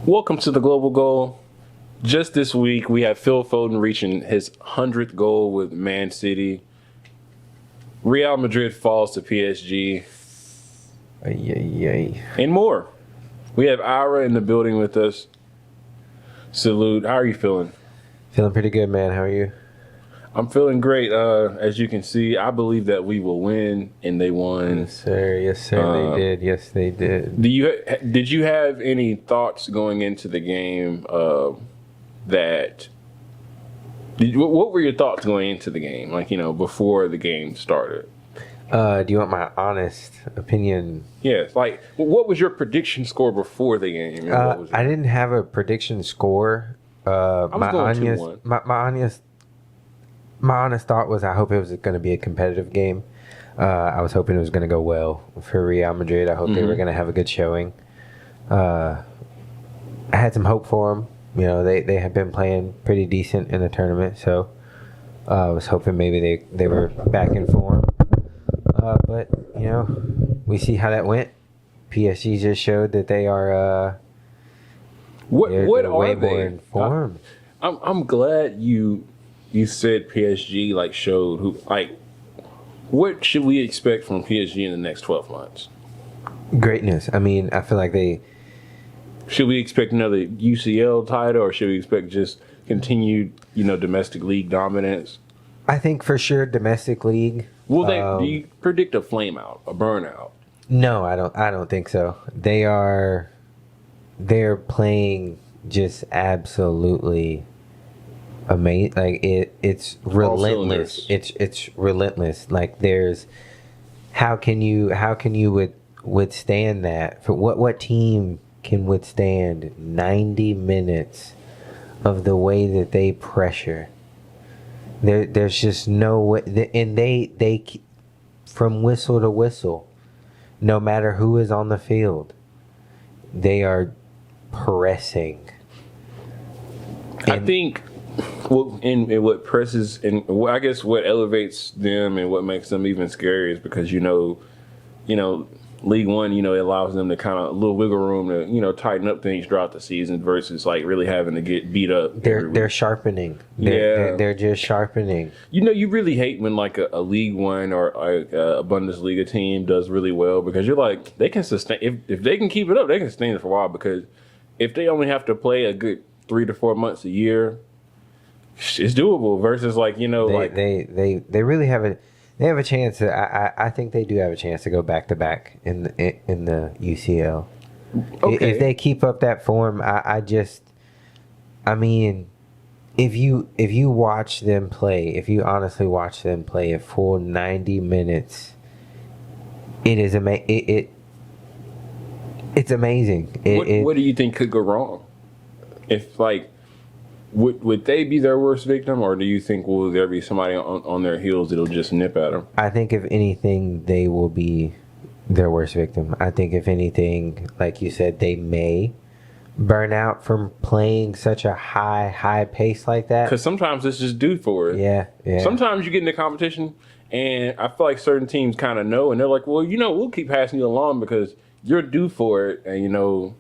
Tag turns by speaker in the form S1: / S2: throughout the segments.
S1: Welcome to the Global Goal. Just this week, we have Phil Foden reaching his 100th goal with Man City. Real Madrid falls to PSG. And more. We have Ira in the building with us. Salute. How are you feeling?
S2: Feeling pretty good, man. How are you?
S1: I'm feeling great. As you can see, I believe that we will win, and they won.
S2: Yes, sir. Yes, sir. They did. Yes, they did.
S1: Did you have any thoughts going into the game what were your thoughts going into the game, before the game started?
S2: Do you want my honest opinion?
S1: Yes. What was your prediction score before the game?
S2: I didn't have a prediction score.
S1: I was going 2-1.
S2: My honest thought was I hope it was going to be a competitive game. I was hoping it was going to go well for Real Madrid. I hope they were going to have a good showing. I had some hope for them. You know, they have been playing pretty decent in the tournament, so I was hoping maybe they were back in form. But, you know, we see how that went. PSG just showed that they are
S1: what are
S2: way
S1: they?
S2: more informed.
S1: I'm glad you said PSG showed who what should we expect from PSG in the next 12 months?
S2: Greatness. I mean, I feel like
S1: should we expect another UCL title, or should we expect just continued, domestic league dominance?
S2: I think for sure domestic league.
S1: Do you predict a flame out, a burnout?
S2: No, I don't think so. They're playing just absolutely amazing. It's relentless. It's relentless. How can you withstand that? For what team can withstand 90 minutes of the way that they pressure? There's just no way, and they from whistle to whistle, no matter who is on the field, they are pressing.
S1: I think, and what presses, and I guess what elevates them and what makes them even scarier is because League One, it allows them to kind of a little wiggle room to tighten up things throughout the season versus really having to get beat up.
S2: They're sharpening. They're just sharpening.
S1: You really hate when a League One or a Bundesliga team does really well, because you're like, they can sustain, if they can keep it up, they can sustain it for a while, because if they only have to play a good 3 to 4 months a year, it's doable versus
S2: they really have a. They have a chance. I think they do have a chance to go back to back in the UCL.
S1: Okay.
S2: If they keep up that form, I mean, if you watch them play, if you honestly watch them play a full 90 minutes, it is it's amazing.
S1: What do you think could go wrong? If Would they be their worst victim, or do you think will there be somebody on their heels that'll just nip at them?
S2: I think if anything, they will be their worst victim. I think if anything, like you said, they may burn out from playing such a high pace like that.
S1: Because sometimes it's just due for it.
S2: Yeah.
S1: Sometimes you get in the competition, and I feel like certain teams kind of know, and they're like, well, we'll keep passing you along because you're due for it, and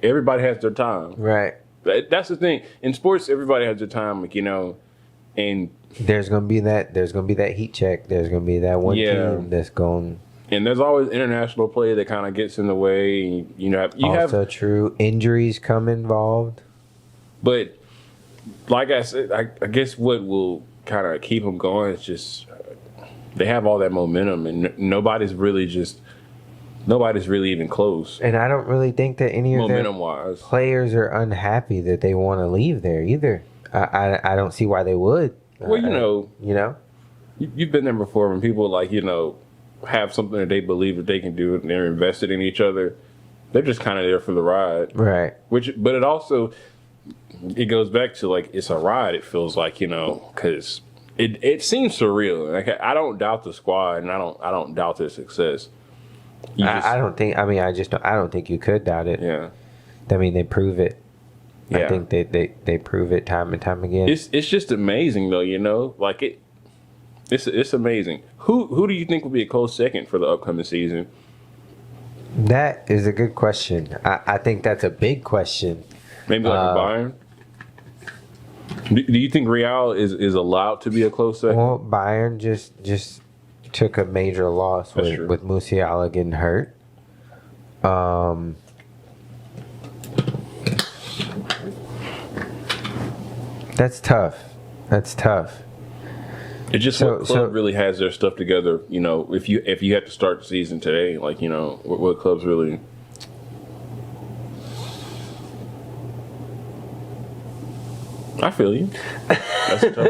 S1: everybody has their time.
S2: Right.
S1: That's the thing. In sports, everybody has their time, and
S2: there's gonna be that heat check. There's gonna be that one team that's going.
S1: And there's always international play that kind of gets in the way.
S2: True. Injuries come involved.
S1: But like I said, I guess what will kind of keep them going is just they have all that momentum, and nobody's really even close.
S2: And I don't really think that any of their
S1: wise
S2: players are unhappy that they want to leave there either. I don't see why they would.
S1: Well, you've been there before when people have something that they believe that they can do and they're invested in each other. They're just kind of there for the ride,
S2: right?
S1: But it also goes back to it's a ride. It feels like because it seems surreal. I don't doubt the squad, and I don't doubt their success.
S2: I don't think you could doubt it.
S1: Yeah.
S2: I mean, they prove it.
S1: Yeah.
S2: I think they prove it time and time again.
S1: It's just amazing though, it's amazing. Who do you think will be a close second for the upcoming season?
S2: That is a good question. I think that's a big question.
S1: Maybe like a Bayern. Do you think Real is allowed to be a close second?
S2: Well, Bayern just took a major loss with Musiala getting hurt. That's tough. That's tough.
S1: It just what club really has their stuff together. You know, if you had to start the season today, like, you know, what clubs really. I feel you. That's a tough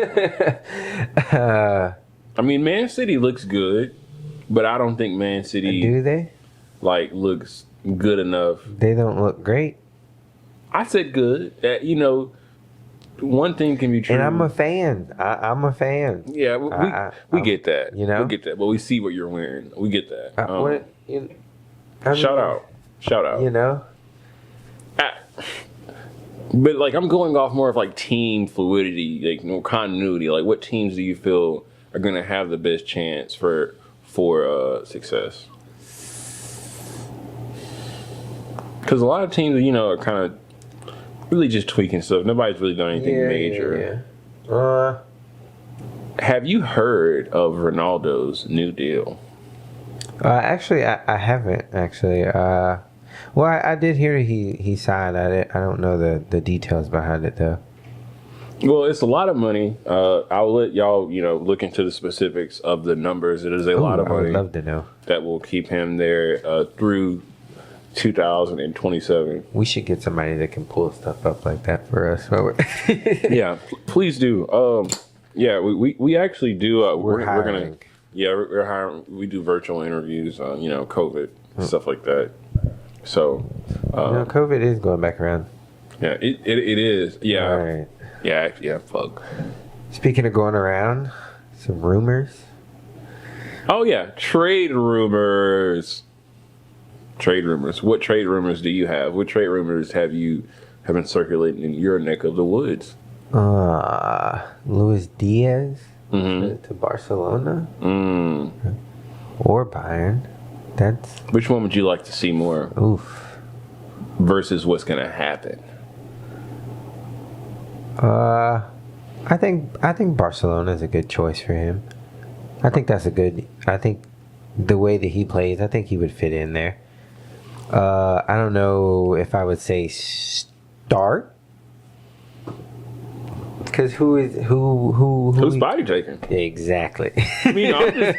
S1: one. I mean, Man City looks good, but I don't think Man City
S2: do they
S1: looks good enough.
S2: They don't look great.
S1: I said good. You know, one thing can be true,
S2: and I'm a fan. I'm a fan.
S1: Yeah, we get that.
S2: You know,
S1: we get that. But we see what you're wearing. We get that.
S2: Shout
S1: out.
S2: You know.
S1: But like, I'm going off more of like team fluidity, like more continuity. Like, what teams do you feel are going to have the best chance for success? Because a lot of teams, you know, are kind of really just tweaking stuff. Nobody's really done anything major.
S2: Yeah.
S1: Have you heard of Ronaldo's new deal?
S2: Actually, I haven't actually. Well, I did hear he signed. I don't know the details behind it though.
S1: Well, it's a lot of money. I'll let y'all, you know, look into the specifics of the numbers. It is a lot of money.
S2: I would love to know.
S1: That will keep him there through 2027.
S2: We should get somebody that can pull stuff up like that for us.
S1: Yeah, please do. Yeah, we actually do.
S2: We're hiring.
S1: We're hiring. We do virtual interviews on, you know, COVID stuff like that. So,
S2: COVID is going back around.
S1: Yeah, it is. Yeah.
S2: All right.
S1: Yeah. Fuck.
S2: Speaking of going around, some rumors.
S1: Oh yeah, trade rumors. Trade rumors. What trade rumors do you have? What trade rumors have been circulating in your neck of the woods?
S2: Luis Diaz to Barcelona or Bayern.
S1: Which one would you like to see more?
S2: Oof.
S1: Versus what's going to happen?
S2: I think Barcelona is a good choice for him. I think the way that he plays, I think he would fit in there. I don't know if I would say start, because who's
S1: body taking?
S2: Exactly.
S1: I mean, I'm just...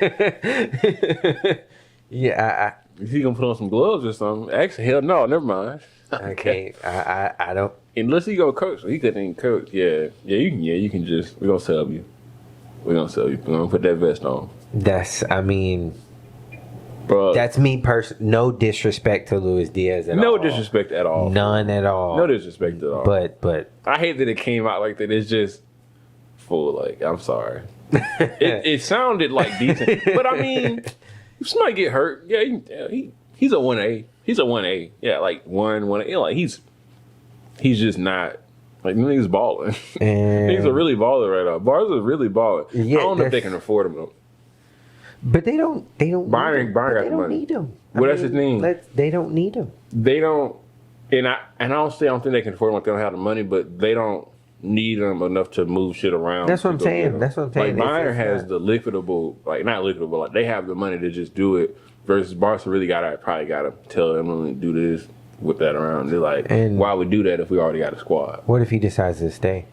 S2: Yeah,
S1: is he gonna put on some gloves or something? Actually, hell no, never mind.
S2: Okay, I don't.
S1: Unless he go coach, so he couldn't even coach. Yeah, you can just. We're gonna sell you. We're gonna put that vest on. Bro,
S2: that's me personally. No disrespect to Luis Diaz at all.
S1: No disrespect at all.
S2: None at all.
S1: No disrespect at all.
S2: But
S1: I hate that it came out like that. It's just full. Like, I'm sorry. it sounded like decent, but I mean. If somebody get hurt, yeah, he's a 1A. He's a 1A. Yeah, like 1A. Yeah, like he's just not like niggas balling. He's a really baller right now. Barca's really balling.
S2: Yeah,
S1: I don't know if they can afford him though.
S2: But they don't.
S1: Bayern got the money.
S2: Need him.
S1: Well, that's the thing.
S2: They don't need him.
S1: They don't. And I don't think they can afford him. Like, they don't have the money, but they don't need them enough to move shit around.
S2: That's what I'm saying. Like,
S1: Bayern has the liquidable, like, not liquidable, like they have the money to just do it. Versus Barca really probably gotta tell them to do this, whip that around. They're like, why would do that if we already got a squad?
S2: What if he decides to stay?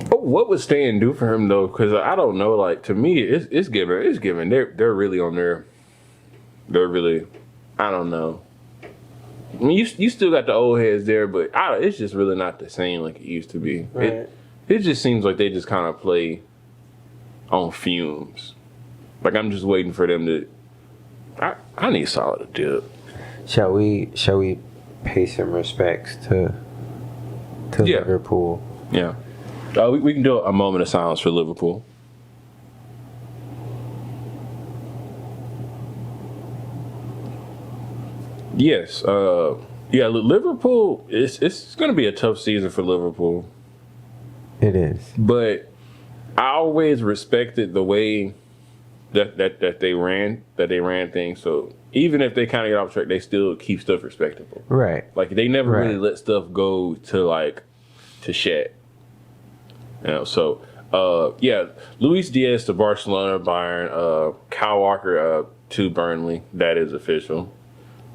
S1: What would staying do for him though? Because I don't know. Like, to me, it's given. They're really on there. They're really. I don't know. I mean, you still got the old heads there, but it's just really not the same like it used to be.
S2: Right.
S1: It just seems like they just kind of play on fumes. Like, I'm just waiting for them to. I need solid dip.
S2: Shall we pay some respects to Liverpool?
S1: Yeah. We can do a moment of silence for Liverpool. Yes. Liverpool, it's going to be a tough season for Liverpool.
S2: It is.
S1: But I always respected the way that they ran things. So even if they kind of get off track, they still keep stuff respectable.
S2: Right.
S1: Like they never
S2: Right.
S1: really let stuff go to shit. You know, so Luis Diaz to Barcelona, Bayern, Kyle Walker to Burnley. That is official.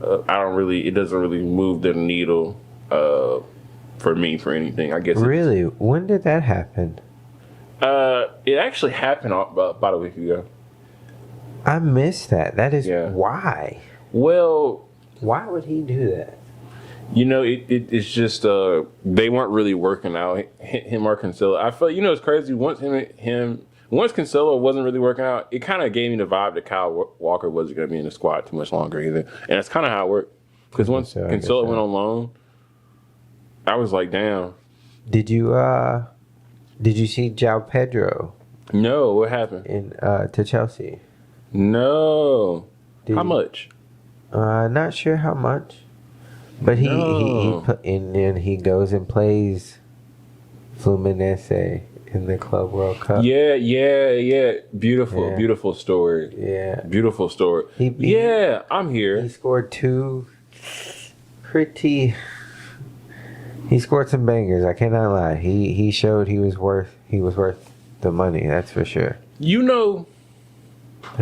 S1: It doesn't really move the needle for me for anything. I guess.
S2: Really? When did that happen?
S1: It actually happened about a week ago.
S2: I missed that. That is why.
S1: Well,
S2: why would he do that?
S1: You know, it's just they weren't really working out. Him or Cancelo. I felt it's crazy. Once Cancelo wasn't really working out, it kind of gave me the vibe that Kyle Walker wasn't going to be in the squad too much longer either. And that's kind of how it worked. Because once Cancelo went on loan, I was like, damn.
S2: Did you see João Pedro?
S1: No, what happened?
S2: To Chelsea.
S1: No. How much?
S2: Not sure how much. But he put in, and he goes and plays Fluminense in the Club World Cup.
S1: Yeah. Beautiful story.
S2: Yeah.
S1: Beautiful story. I'm here.
S2: He scored he scored some bangers, I cannot lie. He showed he was worth the money, that's for sure. I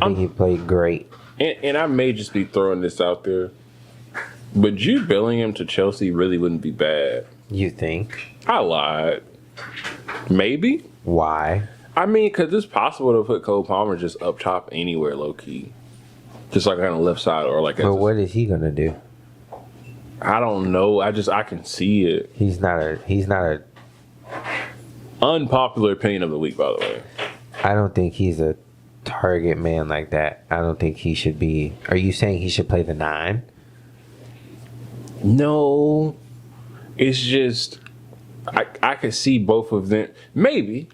S2: think he played great.
S1: And I may just be throwing this out there, but Jude Bellingham to Chelsea really wouldn't be bad.
S2: You think?
S1: I lied. Maybe.
S2: Why?
S1: I mean, because it's possible to put Cole Palmer just up top anywhere, low key, just like on the left side or like.
S2: But what is he gonna do?
S1: I don't know. I can see it.
S2: He's not a
S1: unpopular opinion of the week, by the way.
S2: I don't think he's a target man like that. I don't think he should be. Are you saying he should play the 9?
S1: No, it's just I could see both of them. Maybe.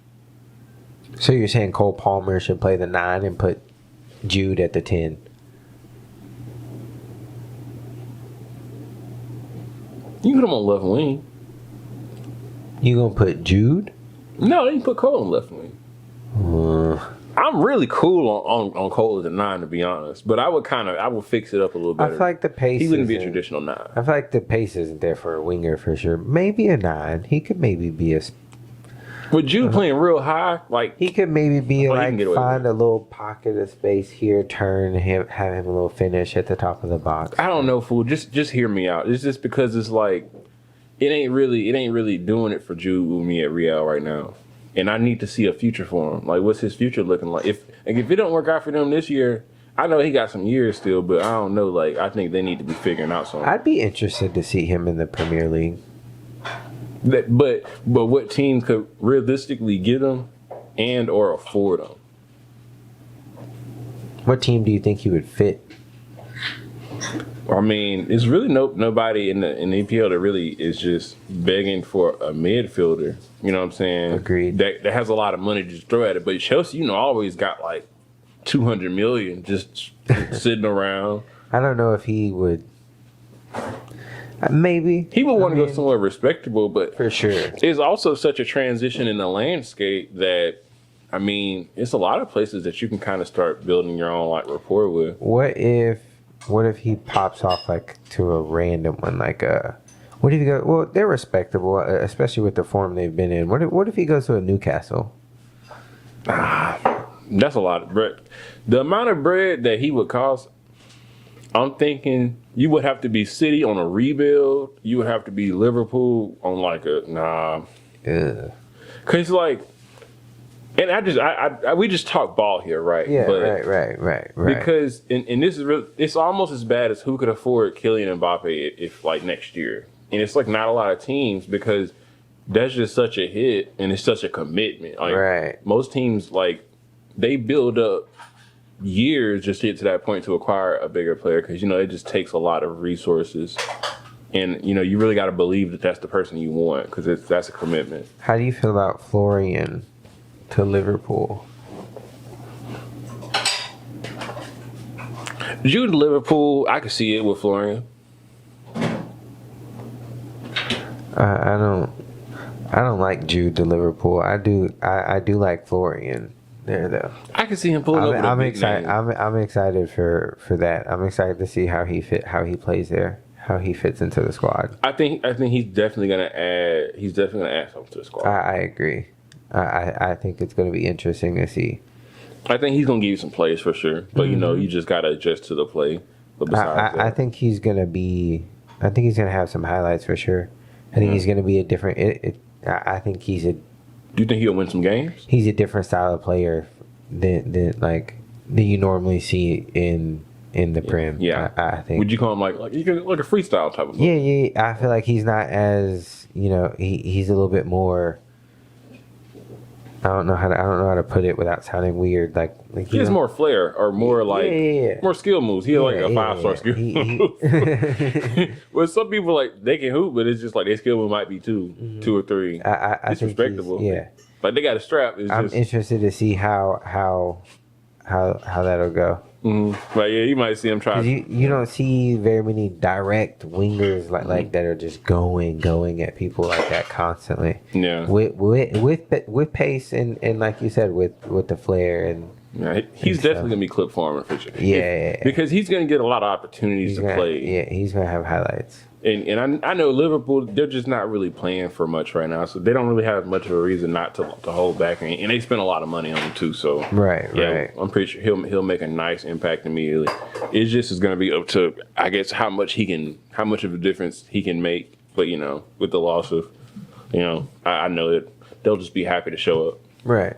S2: So you're saying Cole Palmer should play the 9 and put Jude at the 10?
S1: You can put him on left wing.
S2: You gonna put Jude?
S1: No, they can put Cole on left wing. I'm really cool on Cole as a 9, to be honest. But I would fix it up a little better.
S2: I feel like the pace.
S1: He wouldn't be a traditional 9.
S2: I feel like the pace isn't there for a winger for sure. Maybe a 9. He could maybe be a.
S1: With Jude playing real high, like
S2: he could maybe be find a little pocket of space here, have him a little finish at the top of the box.
S1: I don't know, fool. Just hear me out. It's just because it's like it ain't really doing it for Jude with me at Real right now. And I need to see a future for him. Like, what's his future looking like? If it don't work out for them this year, I know he got some years still, but I don't know. Like, I think they need to be figuring out something.
S2: I'd be interested to see him in the Premier League.
S1: But what teams could realistically get him and or afford him?
S2: What team do you think he would fit?
S1: I mean, it's really nobody in the EPL that really is just begging for a midfielder. You know what I'm saying?
S2: Agreed.
S1: That has a lot of money to just throw at it. But Chelsea, always got like $200 million just sitting around.
S2: I don't know if he would. Maybe
S1: he would want to go somewhere respectable, but
S2: for sure,
S1: it's also such a transition in the landscape that. I mean, it's a lot of places that you can kind of start building your own like rapport with.
S2: What if he pops off like to a random one, like what if he go? Well, they're respectable, especially with the form they've been in. What if he goes to a Newcastle?
S1: That's a lot of bread. The amount of bread that he would cost, I'm thinking you would have to be City on a rebuild. You would have to be Liverpool on like a Cause like. And we just talk ball here, right?
S2: Yeah, right.
S1: Because and this is real. It's almost as bad as who could afford Kylian Mbappe if like next year, and it's like not a lot of teams because that's just such a hit and it's such a commitment. Like,
S2: right.
S1: Most teams like they build up years just to get to that point to acquire a bigger player because it just takes a lot of resources, and you really got to believe that that's the person you want because that's a commitment.
S2: How do you feel about Florian to Liverpool?
S1: Jude to Liverpool, I could see it with Florian.
S2: I don't like Jude to Liverpool. I do like Florian. there though.
S1: I can see him pulling up with a
S2: I'm
S1: big
S2: excited.
S1: name.
S2: I'm excited for that. I'm excited to see how he plays there, how he fits into the squad.
S1: I think he's definitely gonna add. He's definitely gonna add something to the squad.
S2: I agree. I think it's going to be interesting to see.
S1: I think he's gonna give you some plays for sure, but you just gotta adjust to the play. But besides that,
S2: I think he's going to be. I think he's going to have some highlights for sure. I think he's going to be a different. I think he's a.
S1: Do you think he'll win some games?
S2: He's a different style of player than you normally see in the Prem.
S1: Yeah,
S2: I think.
S1: Would you call him like a freestyle type of player?
S2: Yeah. I feel like he's not as he's a little bit more. I don't know how to put it without sounding weird. Like
S1: he has more flair or more more skill moves. He has like a 5-star skill move. Well, some people they can hoop, but it's just like their skill move might be two or three. It's respectable.
S2: Yeah,
S1: like they got a strap.
S2: I'm interested to see how that'll go.
S1: Mm-hmm. But yeah, you might see him try.
S2: You don't see very many direct wingers like that are just going at people like that constantly.
S1: Yeah,
S2: with pace and like you said with the flair and.
S1: Yeah, he's definitely gonna be clip farmer for sure.
S2: Yeah,
S1: because he's gonna get a lot of opportunities to play.
S2: Yeah, he's gonna have highlights.
S1: And I know Liverpool, they're just not really playing for much right now, so they don't really have much of a reason not to hold back, and they spend a lot of money on him too. So
S2: right.
S1: I'm pretty sure he'll make a nice impact immediately. It just is gonna be up to I guess how much of a difference he can make. But with the loss of, I know that they'll just be happy to show up.
S2: Right.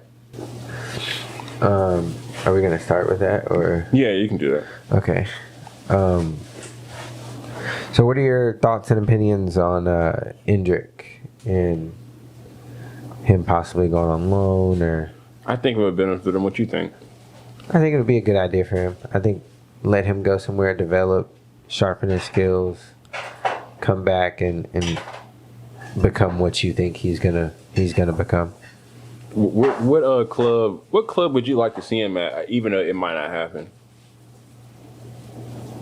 S2: Are we gonna start with that or?
S1: Yeah, you can do that.
S2: Okay. So what are your thoughts and opinions on Endrick and him possibly going on loan or?
S1: I think it would benefit him. What you think?
S2: I think it would be a good idea for him. I think let him go somewhere, develop, sharpen his skills, come back and become what you think he's gonna become.
S1: What club would you like to see him at, even though it might not happen?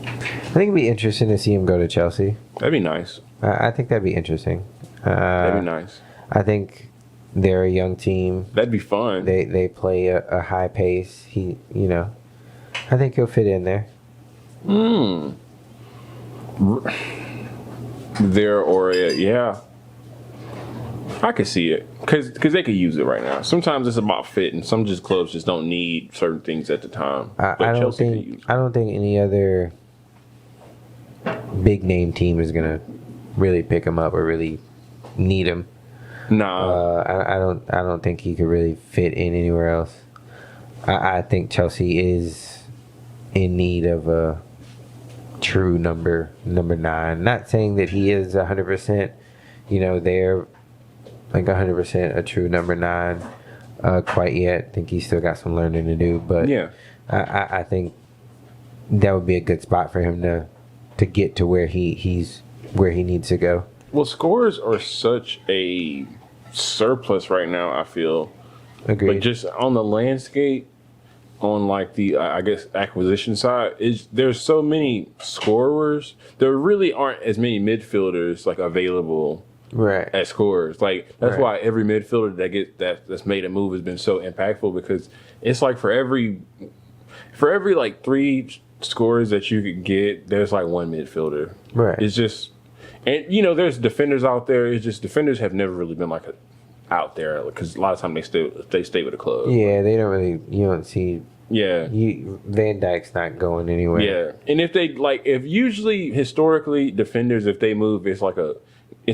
S2: I think it'd be interesting to see him go to Chelsea.
S1: That'd be nice.
S2: I think that'd be interesting.
S1: That'd be nice.
S2: I think they're a young team.
S1: That'd be fun.
S2: They play a high pace. I think he'll fit in there.
S1: Yeah. I could see it because they could use it right now. Sometimes it's about fit, and some clubs just don't need certain things at the time.
S2: I don't think any other big name team is gonna really pick him up or really need him.
S1: Nah,
S2: I don't think he could really fit in anywhere else. I think Chelsea is in need of a true number 9. Not saying that he is 100%. They're like 100% a true number 9 quite yet. I think he's still got some learning to do, but
S1: yeah,
S2: I think that would be a good spot for him to get to where he's where he needs to go.
S1: Well, scores are such a surplus right now, I feel.
S2: Agreed.
S1: But just on the landscape, on like the I guess acquisition side, there's so many scorers. There really aren't as many midfielders available.
S2: Right.
S1: As scorers. That's why every midfielder that's made a move has been so impactful, because it's for every 3 scorers that you could get, there's one midfielder.
S2: Right.
S1: It's just, and there's defenders out there. It's just defenders have never really been out there, because a lot of times they stay with the club.
S2: Yeah, they don't really. You don't see.
S1: Yeah.
S2: Van Dijk's not going anywhere.
S1: Yeah, and if they if usually historically defenders, if they move, it's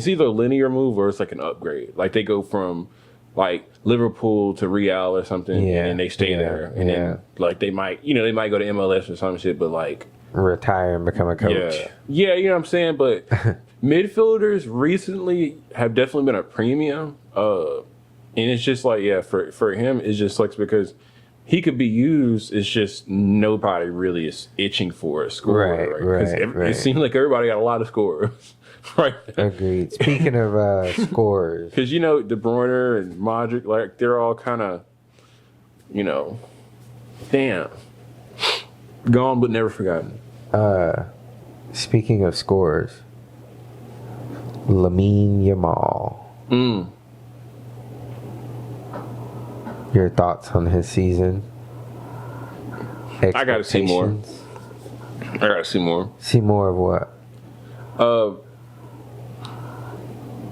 S1: either a linear move or it's an upgrade. They go from Liverpool to Real or something, and then they stay there, and then they might go to MLS or some shit, but
S2: retire and become a coach.
S1: Yeah, you know what I'm saying. But midfielders recently have definitely been a premium, and it's just for him it just sucks because he could be used. It's just nobody really is itching for a scorer, right? It seems like everybody got a lot of scorers. Right.
S2: Agreed. Speaking of scores,
S1: because De Bruyne and Modric, they're all kind of, damn, gone but never forgotten.
S2: Speaking of scores, Lamine Yamal. Your thoughts on his season?
S1: I got to see more. I got to see more.
S2: See more of what?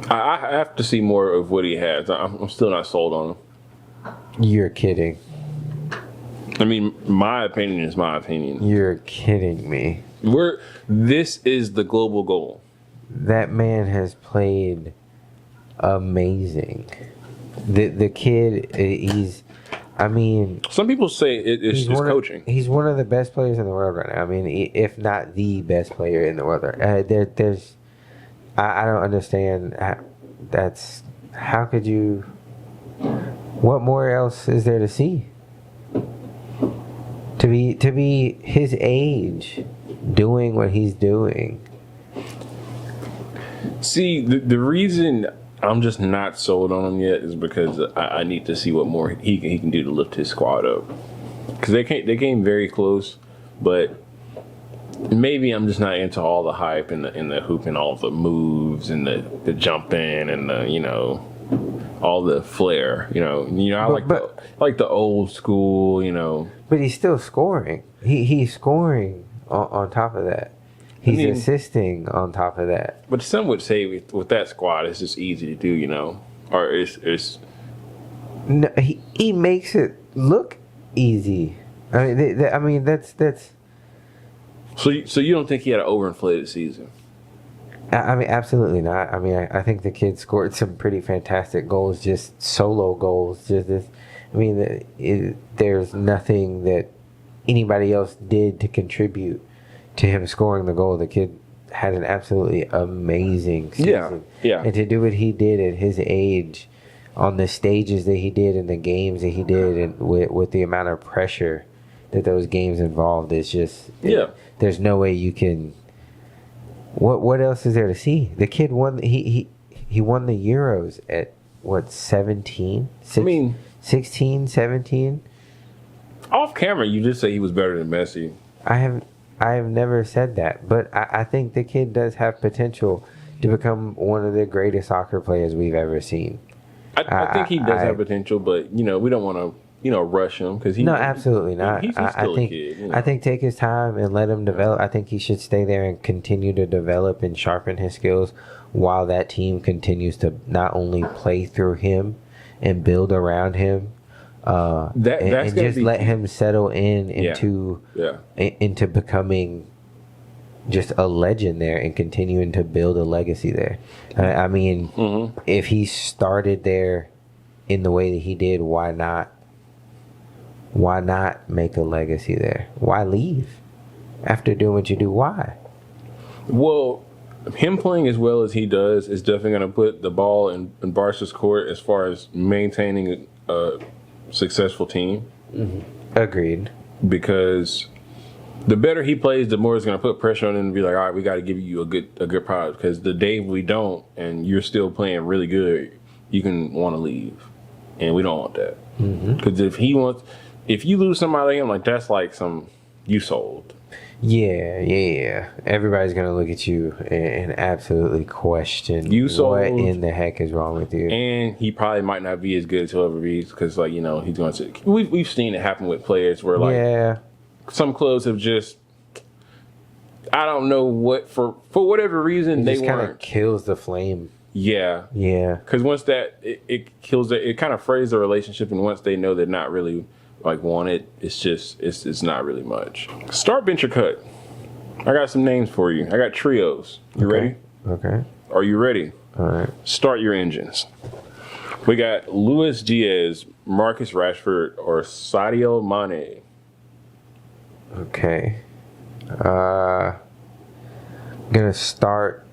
S1: I have to see more of what he has. I'm still not sold on him.
S2: You're kidding.
S1: I mean, my opinion is my opinion.
S2: You're kidding me.
S1: This is the global goal.
S2: That man has played amazing. The kid, I mean,
S1: some people say it's just coaching.
S2: He's one of the best players in the world right now. I mean, if not the best player in the world. There's, I don't understand. How could you? What more else is there to see? To be his age, doing what he's doing.
S1: See, the reason I'm just not sold on him yet is because I need to see what more he can do to lift his squad up. Because they came very close, but maybe I'm just not into all the hype and the hoop and all the moves and the jumping and the all the flair. I like the old school.
S2: But he's still scoring. He's scoring on top of that. He's assisting on top of that.
S1: But some would say with that squad, it's just easy to do, or it's.
S2: No, he makes it look easy. I mean, that's.
S1: So you don't think he had an overinflated season?
S2: I mean, absolutely not. I mean, I think the kid scored some pretty fantastic goals, just solo goals. There's nothing that anybody else did to contribute to him scoring the goal. The kid had an absolutely amazing season.
S1: Yeah.
S2: And to do what he did at his age, on the stages that he did, in the games that he did, and with the amount of pressure that those games involved, it's just there's no way you can. What else is there to see? The kid won. He won the Euros at what, 17? 16, 17.
S1: Off camera, you just say he was better than Messi.
S2: I have never said that, but I think the kid does have potential to become one of the greatest soccer players we've ever seen.
S1: I think he does have potential, but we don't want to rush him because
S2: no, absolutely not.
S1: He's still a kid.
S2: I think take his time and let him develop. I think he should stay there and continue to develop and sharpen his skills while that team continues to not only play through him and build around him. And just let him settle into becoming just a legend there and continuing to build a legacy there. I mean, if he started there in the way that he did, why not make a legacy there? Why leave after doing what you do? Why?
S1: Well, him playing as well as he does is definitely going to put the ball in Barca's court as far as maintaining a successful team.
S2: Agreed.
S1: Because the better he plays, the more it's going to put pressure on him to be like, all right, we got to give you a good product. Because the day we don't, and you're still playing really good, you can want to leave, and we don't want that. Because if you lose somebody like him, like that's like you sold.
S2: Yeah. Everybody's gonna look at you and absolutely question what in the heck is wrong with you.
S1: And he probably might not be as good as he'll ever be because, he's going to. We've seen it happen with players where some clubs have just. I don't know what for whatever reason they
S2: kind of kills the flame.
S1: Yeah. Because once that it kills it kind of frays the relationship, and once they know they're not really wanted, it's not really much. Start, bench, or cut. I got some names for you. I got trios. You ready?
S2: Okay.
S1: Are you ready?
S2: All right.
S1: Start your engines. We got Luis Diaz, Marcus Rashford, or Sadio Mane.
S2: Okay. I'm gonna start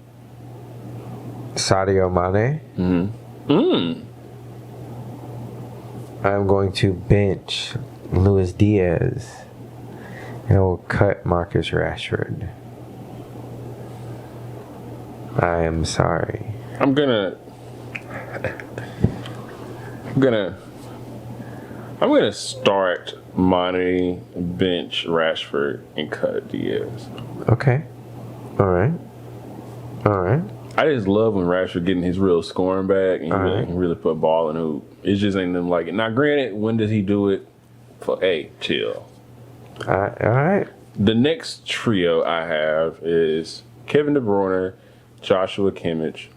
S2: Sadio Mane. I'm going to bench Luis Diaz, and I will cut Marcus Rashford. I am sorry.
S1: I'm gonna start Mane, bench Rashford, and cut Diaz.
S2: Okay. All right.
S1: I just love when Rashford getting his real scoring back and really put ball in the hoop. It just ain't nothing like it. Now, granted, when does he do it? Hey, chill.
S2: All right.
S1: The next trio I have is Kevin De Bruyne, Joshua Kimmich,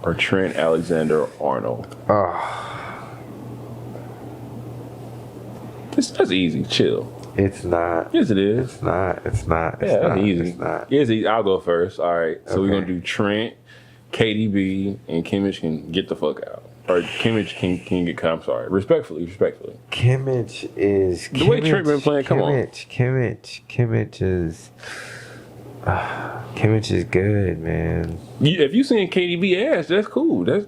S1: or Trent Alexander-Arnold. That's easy. Chill.
S2: It's not.
S1: Yes, it is.
S2: It's not. It's not.
S1: Yeah, that's easy.
S2: It's not.
S1: It's easy. I'll go first. All right. So we're going to do Trent, KDB, and Kimmich can get the fuck out. Or Kimmich can get cut. I'm sorry. Respectfully.
S2: Kimmich is...
S1: The way Trent been playing, come on.
S2: Kimmich is... Kimmich is good, man.
S1: If you seen KDB ass, that's cool. That's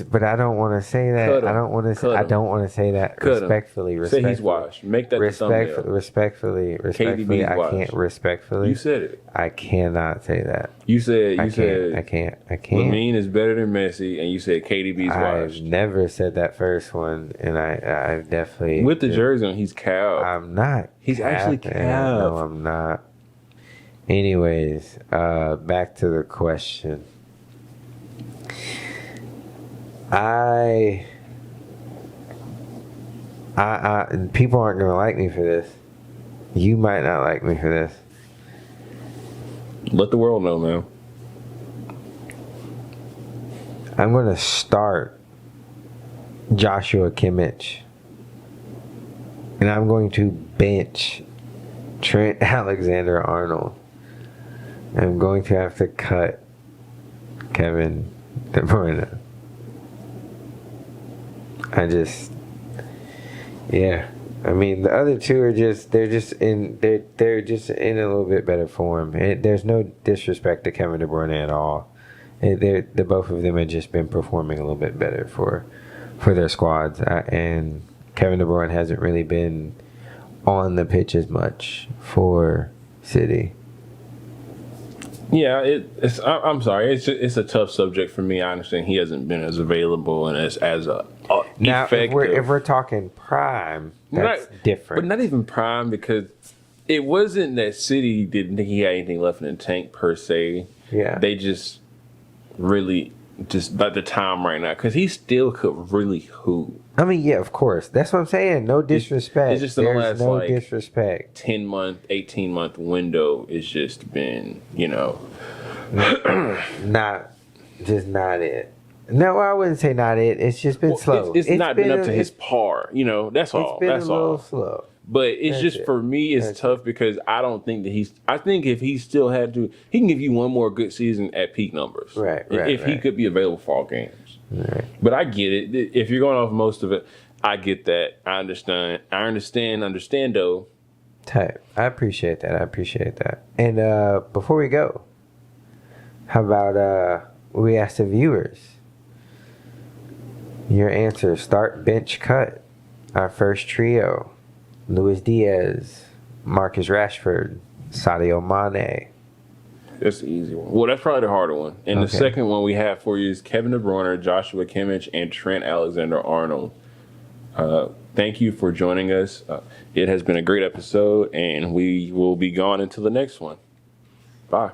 S2: but I don't want to say that. I don't want to say that. Respectfully.
S1: Say he's washed. Make that
S2: respectfully. I can't respectfully.
S1: You said it.
S2: I cannot say that.
S1: You said.
S2: I can't.
S1: Lamine is better than Messi, and you said KDB's washed.
S2: I've never said that first one, and I've definitely
S1: with the jersey on. He's cow.
S2: I'm not.
S1: He's actually cow.
S2: No, I'm not. Anyways, back to the question. People aren't gonna like me for this. You might not like me for this.
S1: Let the world know, man.
S2: I'm gonna start Joshua Kimmich, and I'm going to bench Trent Alexander-Arnold. I'm going to have to cut Kevin De Bruyne. I mean, the other two are they're just in a little bit better form. There's no disrespect to Kevin De Bruyne at all. The both of them have just been performing a little bit better for their squads, and Kevin De Bruyne hasn't really been on the pitch as much for City.
S1: Yeah, I'm sorry. It's a tough subject for me. I understand he hasn't been as available and as
S2: now,
S1: effective.
S2: If we're talking prime, that's different.
S1: But not even prime, because it wasn't that City didn't think he had anything left in the tank per se.
S2: Yeah,
S1: they just really by the time right now, because he still could really hoop.
S2: I mean, yeah, of course. That's what I'm saying. No disrespect.
S1: It's just in the last
S2: no disrespect.
S1: 10-month, 18-month window. It's just been,
S2: not it. No, I wouldn't say not it. It's just been slow.
S1: It's not been up to his par. That's all.
S2: It's been a little slow.
S1: But it's just, for me, it's tough because I don't think that I think if he still had to, he can give you one more good season at peak numbers.
S2: Right.
S1: If he could be available for all games.
S2: Right.
S1: But I get it. If you're going off most of it, I get that. I understand though.
S2: Tight. I appreciate that. And before we go, how about we ask the viewers your answer? Start, bench, cut. Our first trio: Luis Diaz, Marcus Rashford, Sadio Mane.
S1: That's the easy one. Well, that's probably the harder one. And the second one we have for you is Kevin De Bruyne, Joshua Kimmich, and Trent Alexander-Arnold. Thank you for joining us. It has been a great episode, and we will be gone until the next one. Bye.